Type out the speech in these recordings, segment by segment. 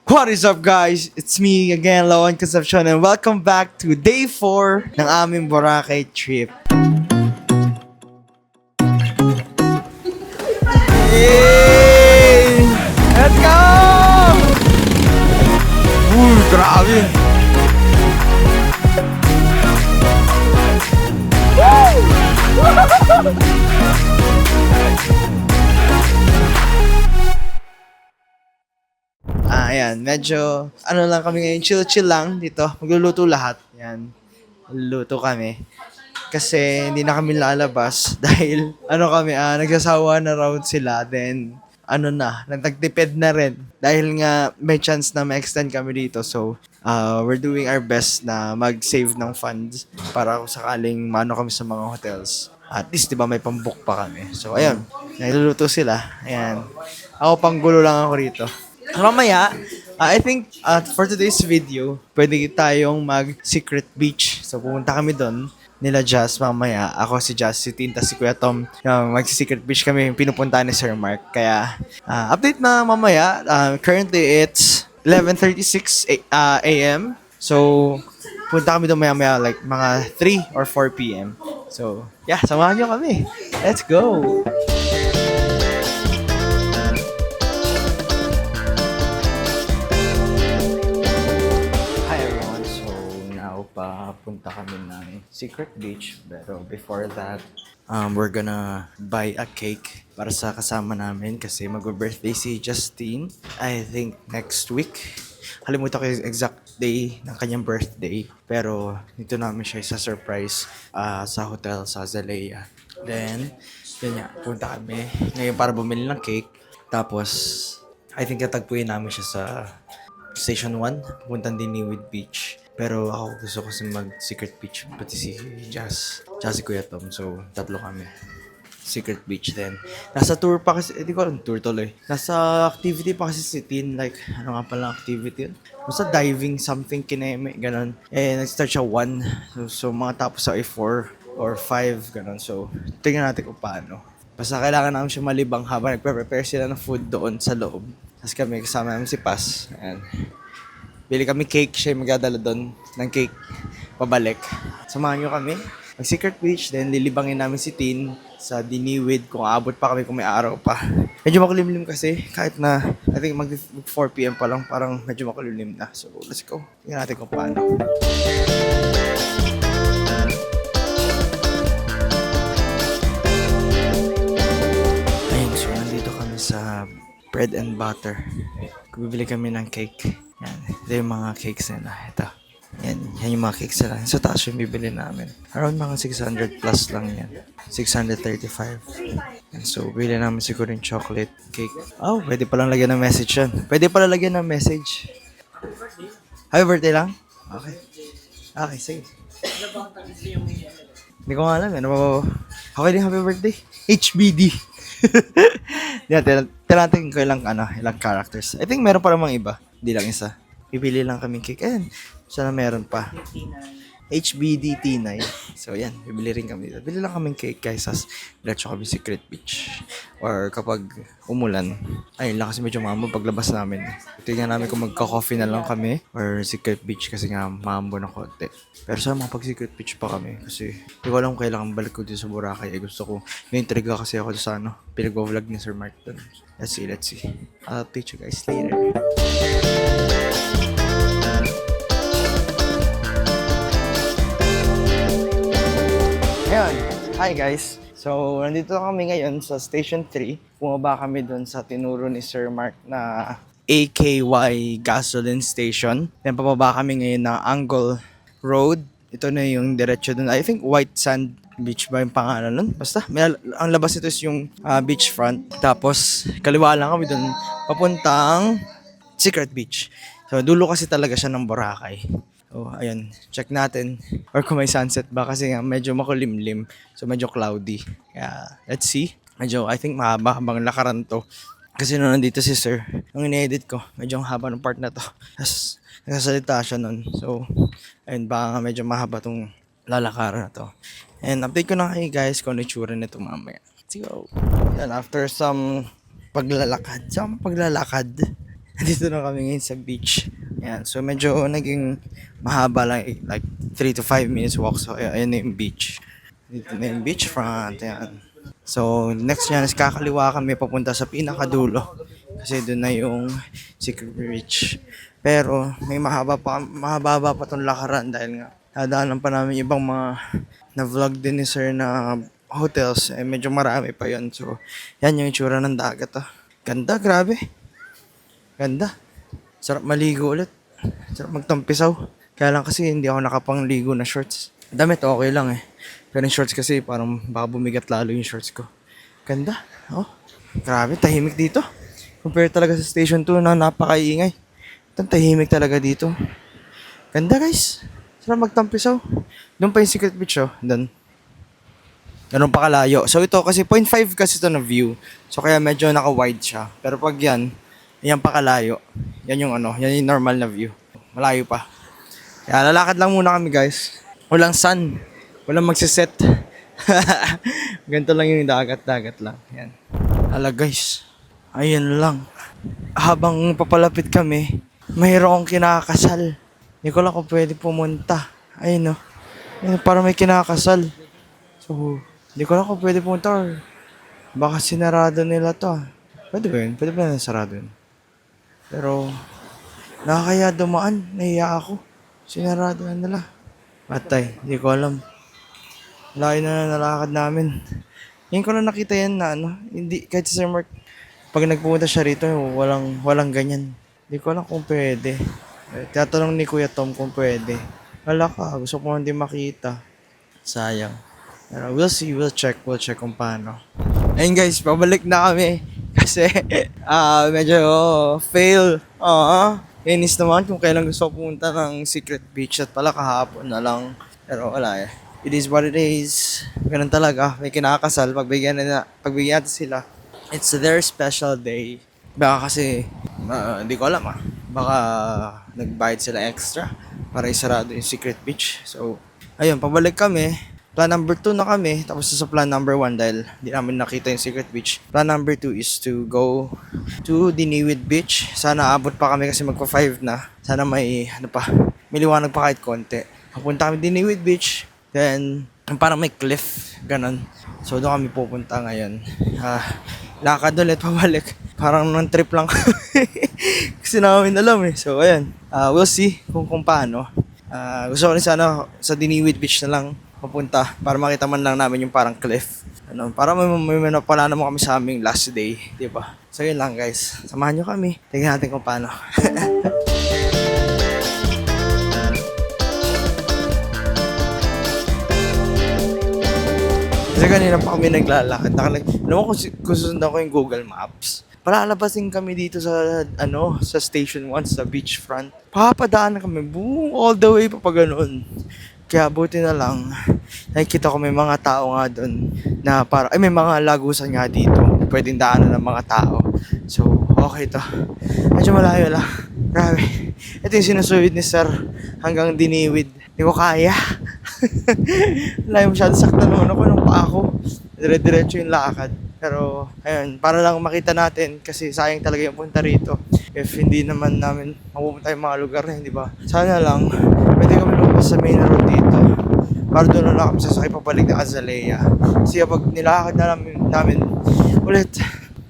What is up guys? It's me again, Lawan Concepcion, and welcome back to day 4 ng aming Boracay trip. Yay! Let's go! Grabe! Ayan, medyo, lang kami ngayon, chill-chill lang dito. Magluluto lahat. Ayan, magluluto kami. Kasi hindi na kami lalabas dahil, kami, nagsasawa na raw sila. Then, nagtipid na rin. Dahil nga, may chance na ma-extend kami dito. So, we're doing our best na mag-save ng funds para kung sakaling mano kami sa mga hotels. At least, di ba, may pambook pa kami. So, ayun, nagluluto sila. Ayan. Ako, panggulo lang ako rito. Mamaya, I think for today's video, pwede tayong mag-secret beach. So, pumunta kami doon. Nila Jazz mamaya. Ako si Jazz, si Tinta, si Kuya Tom. Mag-secret beach kami yung pinupunta ni Sir Mark. Kaya, update na mamaya. Currently, it's 11:36 a.m. So, punta kami doon maya-maya like mga 3 or 4 p.m. So, yeah, samahan nyo kami. Let's go! Papunta kami ng secret beach, pero before that, we're gonna buy a cake para sa kasama namin kasi mag-birthday si Justine. I think next week. Halimutan ko yung exact day ng kanyang birthday, pero dito namin siya isa-surprise sa hotel sa Azalea. Then, yun nga, punta kami ngayon para bumili ng cake. Tapos, I think tatagpuin namin siya sa Station 1, puntang Diniwid Beach. Pero ako gusto kasi mag-secret beach, pati si Jazz, tsaka si Kuya Tom. So, tatlo kami. Secret beach then. Nasa tour pa kasi, hindi ko alam tour tuloy. Nasa activity pa kasi si Tin, like, ano nga pala activity yun? Basta diving, something, kineme, ganun. Nag-start siya 1. So mga tapos sa 4 or 5, ganun. So, tingnan natin kung paano. Basta kailangan namin siya malibang habang nagpe-prepare sila ng food doon sa loob. Tapos kami, kasama namin si Paz. Ayan. Bili kami cake, siya yung magdadala doon ng cake pabalik. Samahan nyo kami. Mag-secret beach, then lilibangin namin si Tin sa Diniwid kung aabot pa kami kung may araw pa. Medyo makulimlim kasi, kahit na, I think mag 4 p.m. pa lang, parang medyo makulimlim na. So, let's go. Tingnan natin kung paano. Ayun, so nandito kami sa bread and butter. Bibili kami ng cake. Yan. Ito yung mga cakes nila. Ito. Yan yung mga cakes nila. Sa taas yung bibili namin. Around mga 600 plus lang yan. 635. And so, bili namin siguro yung chocolate cake. Oh, pwede palang lagyan ng message yan. Pwede palang lagyan ng message. Happy birthday lang? Okay. Okay, sige. Hindi ko nga alam. Okay din happy birthday. HBD. Yan, tinatin ko ilang characters. I think meron pa namang iba. Hindi lang isa. Pipili lang kaming cake. Ayan. Sana meron pa. HBD T9. So, yan. Bibili rin kami dito. Bili lang kaming cake guys. Diretso kami secret beach. Or kapag umulan. Ayun lang kasi medyo mambo paglabas namin. Tingnan namin kung magka-coffee na lang kami. Or secret beach kasi nga mambo na konti. Pero sana makapag-secret beach pa kami. Kasi hindi ko alam kailangan balik ko dito sa Boracay. Gusto ko. Na-intriga kasi ako sa pinag-vlog ni Sir Mark dun. Let's see. I'll update you guys later. Ayun. Hi guys. So, nandito kami ngayon sa Station 3. Bumaba kami doon sa tinuro ni Sir Mark na AKY Gasoline Station. Then, pababa kami ngayon ng Angle Road. Ito na yung diretso doon. I think White Sand Beach ba yung pangalan nun? Basta, ang labas ito is yung beachfront. Tapos, kaliwa lang kami doon papuntang Secret Beach. So, dulo kasi talaga siya ng Boracay. So, ayun. Check natin. Or kung may sunset ba kasi nga medyo makulimlim. So, medyo cloudy. Kaya, let's see. Medyo, I think mahaba habang lakaran to. Kasi nung nandito si Sir, nung in-edit ko, medyo haba ng part na to. Tapos, nagsasalita siya nun. So, ayun, baka nga medyo mahaba tong lalakaran na to. And update ko na kayo guys kung ano itsura nito mamaya. Let's go. Yan, after some paglalakad. Dito na kami ngayon sa beach. Yan. So medyo naging mahaba lang, like 3 to 5 minutes walk. So ayan na yung beach. Dito na yung beach front. Yan. So next yan is kakaliwa kami papunta sa pinakadulo. Kasi doon na yung Secret Beach. Pero may mahaba pa tong lakaran dahil nga dadaanan pa namin ibang mga na-vlog din ni sir na hotels. Eh medyo marami pa yon. So yan yung itsura ng dagat. Oh. Ganda, grabe. Ganda. Sarap maligo ulit. Sarap magtampisaw. Kaya lang kasi hindi ako nakapangligo na shorts. Damit okay lang eh. Pero yung shorts kasi parang baka bumigat lalo yung shorts ko. Ganda. Oh. Grabe, tahimik dito. Compare talaga sa Station 2 na napakaingay. Itong tahimik talaga dito. Ganda guys. Sarap magtampisaw. Doon pa yung Secret Beach oh. Doon. Ganun pa kalayo. So ito kasi 0.5 kasi ito na view. So kaya medyo naka-wide siya. Pero pag yan pa kalayo. Yan yung yan yung normal na view. Malayo pa. Kaya lalakad lang muna kami guys. Walang sun. Walang magsiset. Ganito lang yung dagat lang. Yan. Hala guys. Ayun lang. Habang papalapit kami, mayroong kinakasal. Hindi ko lang kung pwede pumunta. Ayun o. Parang may kinakasal. So, hindi ko lang kung pwede pumunta or baka sinarado nila to. Pwede ba yun? Pwede ba na sarado yun? Pero, nakakaya dumaan. Nahiya ako. Sinarado na nila. Patay. Hindi ko alam. Layo na nalakad namin. Ngayon ko lang nakita yan na hindi, kahit si Sir Mark, pag nagpumunta siya rito, walang ganyan. Hindi ko alam kung pwede. Tatanong ni Kuya Tom kung pwede. Wala ka, gusto ko hindi makita. Sayang. Pero we'll see, we'll check kung paano. Ayun guys, pabalik na kami. Kasi, medyo fail. Inis naman kung kailan gusto ko pumunta ng Secret Beach at pala kahapon na lang. Pero wala eh. It is what it is. Ganun talaga. May kinakasal. Pagbigyan natin sila. It's their special day. Baka kasi, hindi ko alam Baka nagbayad sila extra para isarado yung Secret Beach. So, ayun, pabalik kami. Plan number 2 na kami. Tapos sa plan number 1 dahil hindi namin nakita yung Secret Beach. Plan number 2 is to go to Diniwid Beach. Sana abot pa kami kasi magpa 5 na. Sana may liwanag pa kahit konti. Papunta kami Diniwid Beach. Then, parang may cliff. Ganon. So, doon kami pupunta ngayon. Lakad ulit, pabalik. Parang nang trip lang kasi namin alam eh. So, ayan. We'll see kung paano. Gusto ko rin sana sa Diniwid Beach na lang papunta para makita man lang namin yung parang cliff. Para may pala naman kami sa aming last day. Diba? So, yun lang guys. Samahan nyo kami. Tingnan natin kung paano. Kasi kanina pa kami naglalakad. Alam mo kung susundan ko yung Google Maps. Palalabasin kami dito sa Station 1 sa beachfront. Papadaan kami all the way pa ganoon. Kaya buti na lang nakikita ko may mga tao nga doon na may mga lagusan nga dito. Pwedeng daanan ng mga tao. So, okay to. Medyo malayo lang. Grabe. Ito yung sinusuwid ni Sir hanggang Diniwid. Hindi ko kaya. Layo masyado, sakta naman ako nung pa ako. Dire-diretso yung lakad. Pero, ayun, para lang makita natin kasi sayang talaga yung punta rito. If hindi naman namin mapupunta yung mga lugar na yun, di ba? Sana lang, pwede kami lumabas sa main road dito. Para doon na lang kami sasakay papalik na Azalea. Kasi pag nilakad na namin ulit,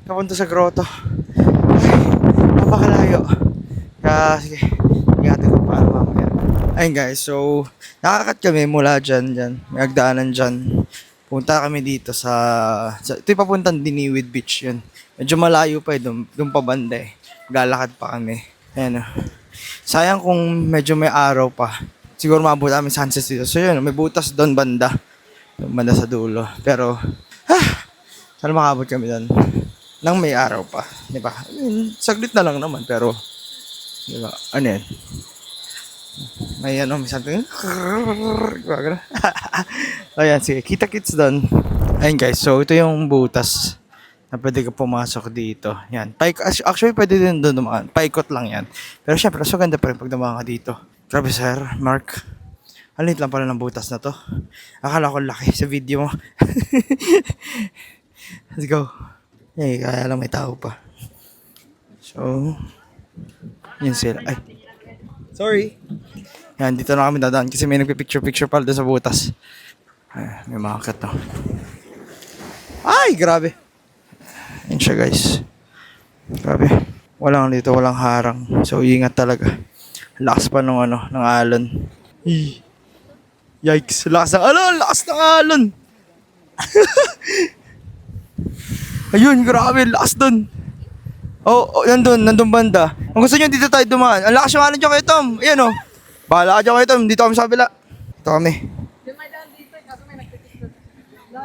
napunta sa grotto. Ay, napakalayo. Kaya, sige, ingatan ko paano mamaya. Ayun guys, so nakakat kami mula dyan. May hagdanan dyan. Punta kami dito ito yung papuntang Diniwid Beach yun. Medyo malayo pa doon pa banda eh. Maglalakad pa kami. Ayan o. Sayang kung medyo may araw pa. Siguro maabot namin sunset dito. So yun, may butas doon banda. Doon banda sa dulo. Pero, sana makabot kami doon. Nang may araw pa. Diba? Saglit na lang naman pero, diba? Ano yan? May may something. Ayan, sige. Kita-kits doon. Ayun guys, so ito yung butas na pwede ka pumasok dito. Yan. Actually, pwede din doon dumaan. Paikot lang yan. Pero syempre, so ganda pa rin pag dumaan ka dito. Grabe sir, Mark. Alit lang pala ng butas na to. Akala ko laki sa video mo. Let's go. Eh, kaya lang may tao pa. So, Yun sila. Ay. Sorry. Yan, dito na kami dadaan kasi may nagpipicture-picture pala doon sa butas. Ay, may mga kat, no? Ay, grabe. Yan siya, guys. Grabe. Walang dito, walang harang. So, ingat talaga. Lakas pa ng ng alon. Yikes, lakas ng alon, lakas ng alon. Ayun, grabe, lakas dun. Oh, nandun banda. Kung gusto nyo, dito tayo dumaan. Ang lakas yung alon dyan kay Tom. Ayan, oh. Bahala ka dyan kay Tom. Dito kami sa kabila. Dito kami.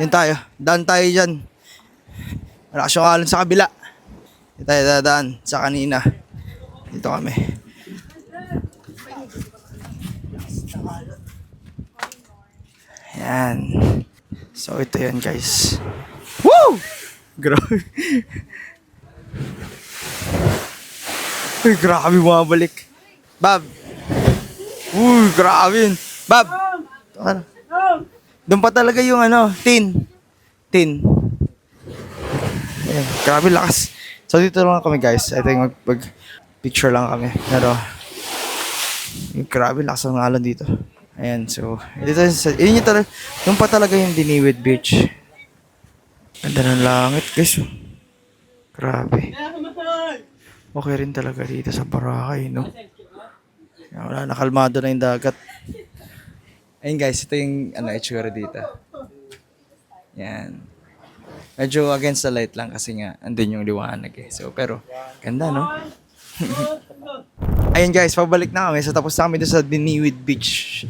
Yan tayo. Daan tayo dyan. Malakas yung alon sa kabila. Dito tayo dadaan sa kanina. Dito kami. Yan. So, ito yan, guys. Woo! Grabe. Uy, grabe bumabalik. Bob. Uy, grabe yun. Bob. Ano? Doon pa talaga yung tin. Ayan, grabe lakas. So, dito lang kami, guys. I think mag-picture lang kami. Pero, grabe lakas ng alon dito. Ayan, so, yun yung talaga, yung pa talaga yung Diniwid Beach. Ganda ng langit, guys. Grabe. Okay rin talaga dito sa Boracay, no? Wala, nakalmado na yung dagat. Ayun, guys, ito yung itsura dito. Yan. Medyo against the light lang kasi nga andun yung liwanag eh. So, pero ganda, no? Ayun, guys, pabalik na kami. So, tapos na kami doon sa Diniwid Beach.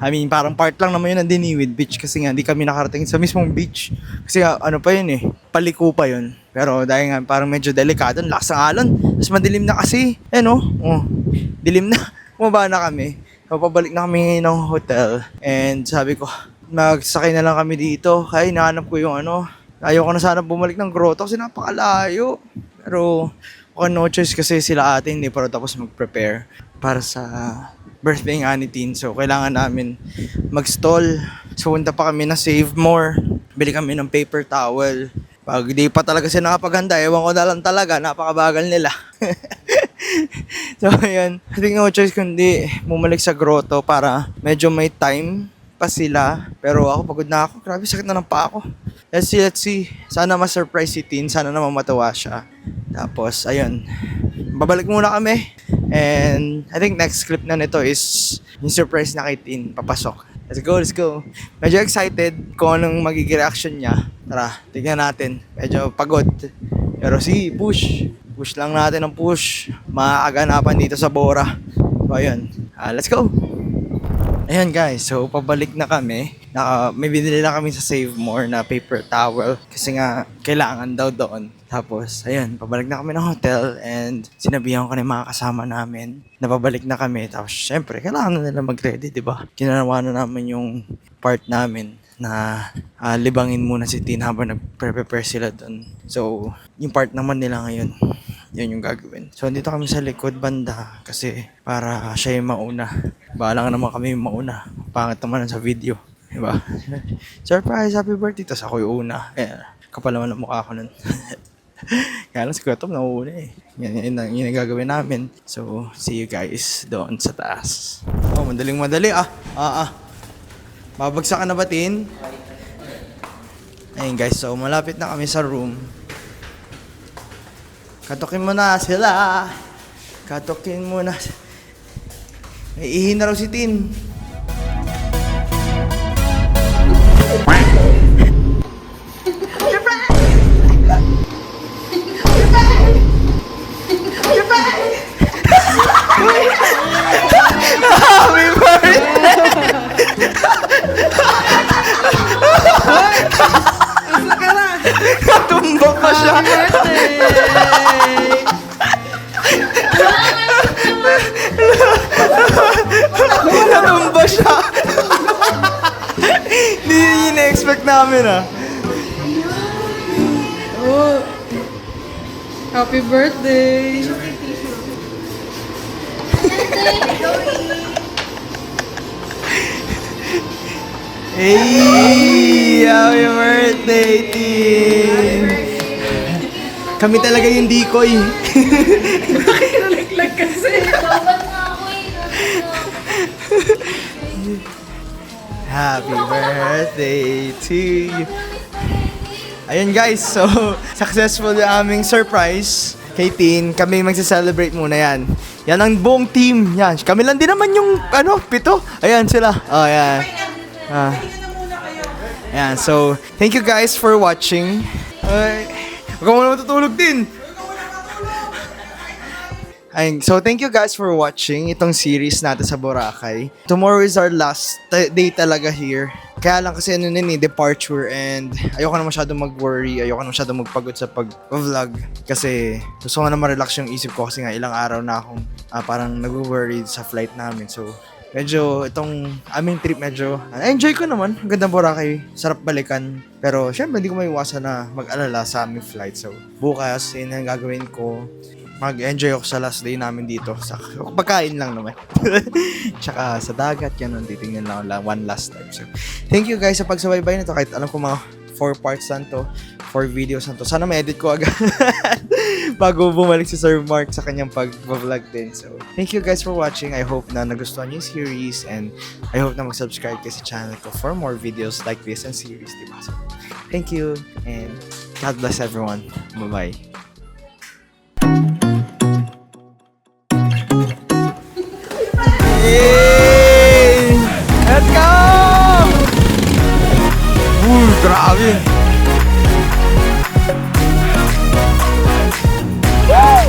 I mean, parang part lang naman yun ng Diniwid Beach kasi nga hindi kami nakarating sa mismong beach. Kasi nga, pa yun eh, paliko pa yun. Pero dahil nga parang medyo delikado, lakas ng alon. Tapos madilim na kasi. Dilim na. Bumaba na kami. So, pabalik na kami ng hotel. And sabi ko, magsakay na lang kami dito. Kaya hinahanap ko yung ayaw ko na sana bumalik ng grotto kasi napakalayo. Pero, okay, no choice kasi sila ate hindi pa tapos mag-prepare para sa birthday nga ni Tin. So, kailangan namin mag-stall. So, punta pa kami na Save More. Bili kami ng paper towel. Pag di pa talaga siya nakapaghanda, ewan ko na lang talaga, napakabagal nila. So, ayun. I think no choice kundi bumalik sa grotto para medyo may time pa sila. Pero ako, pagod na ako. Grabe, sakit na ng paa ko. Let's see. Sana ma-surprise si Tin. Sana naman matawa siya. Tapos, ayun. Babalik muna kami. And I think next clip na nito is yung surprise na kay Tin. Papasok. Let's go. Medyo excited kung anong magiging reaction niya. Tara, tignan natin. Medyo pagod. Pero push. Push lang natin ng push. Maaganapan dito sa Bora. So, ayun. Let's go. Ayan, guys, so pabalik na kami. May binili na kami sa Save More na paper towel kasi nga kailangan daw doon. Tapos, ayun, pabalik na kami ng hotel and sinabihan ko na yung mga kasama namin na pabalik na kami. Tapos, syempre, kailangan na nila mag-ready, diba? Kinanawa na namin yung part namin na libangin muna si Tin habang nag-prepare sila doon. So, yung part naman nila ngayon, yun yung gagawin. So, dito kami sa likod banda kasi para siya yung mauna. Bahala nga naman kami yung mauna. Pangit naman sa video. Diba? Surprise! Happy birthday! Tapos ako yung una. Kapal naman ang mukha ko nun. Kaya lang si Kuya Tom nauuna eh. Yan yung gagawin namin. So, see you guys doon sa taas. Oh, madaling-madali ah. Babagsak ka na ba, Tin? Ayun guys, so malapit na kami sa room. Katokin mo na sila. Katokin mo na. May ihi na raw si Tin. Happy birthday! Asa ka na? Natumbok pa siya. Happy birthday! Natumba siya. Hindi yun na-expect namin ah. Oh. Happy birthday! Hey! Happy birthday, Tin! Kami talaga yung decoy. Nalaglag kasi. Dapat na ako eh. Happy birthday to you. Ayun guys, so successful yung aming surprise kay Tin. Kami magse-celebrate muna yan. Yan ang buong team. Yan. Kami lang din naman yung, 7. Ayan sila. Oh, ayan. Ayan, so thank you guys for watching. Ay, huwag ka muna matutulog din. Ayun, so thank you guys for watching itong series natin sa Boracay. Tomorrow is our last day talaga here. Kaya lang kasi departure and ayoko na masyadong mag-worry, ayoko na masyadong magpagod sa pag-vlog kasi gusto ko na ma-relax yung isip ko kasi nga ilang araw na akong parang nag-worry sa flight namin. So medyo itong aming trip medyo enjoy ko naman. Ang ganda Boracay, sarap balikan. Pero syempre hindi ko maiwasan na mag-alala sa aming flight. So bukas yun ang gagawin ko. Mag-enjoy ako sa last day namin dito. Sa pagkain lang naman. Tsaka sa dagat, yan. Titingnan lang one last time. So, thank you guys sa pagsabaybay na to. Kahit alam ko mga 4 parts na to. 4 videos na to. Sana ma-edit ko agad. Bago bumalik si Sir Mark sa kanyang pag-vlog din. So, thank you guys for watching. I hope na nagustuhan yung series. And I hope na mag-subscribe kayo sa channel ko for more videos like this and series. Diba? So, thank you. And God bless everyone. Bye-bye. Yay! Let's go! Grabe! Woo!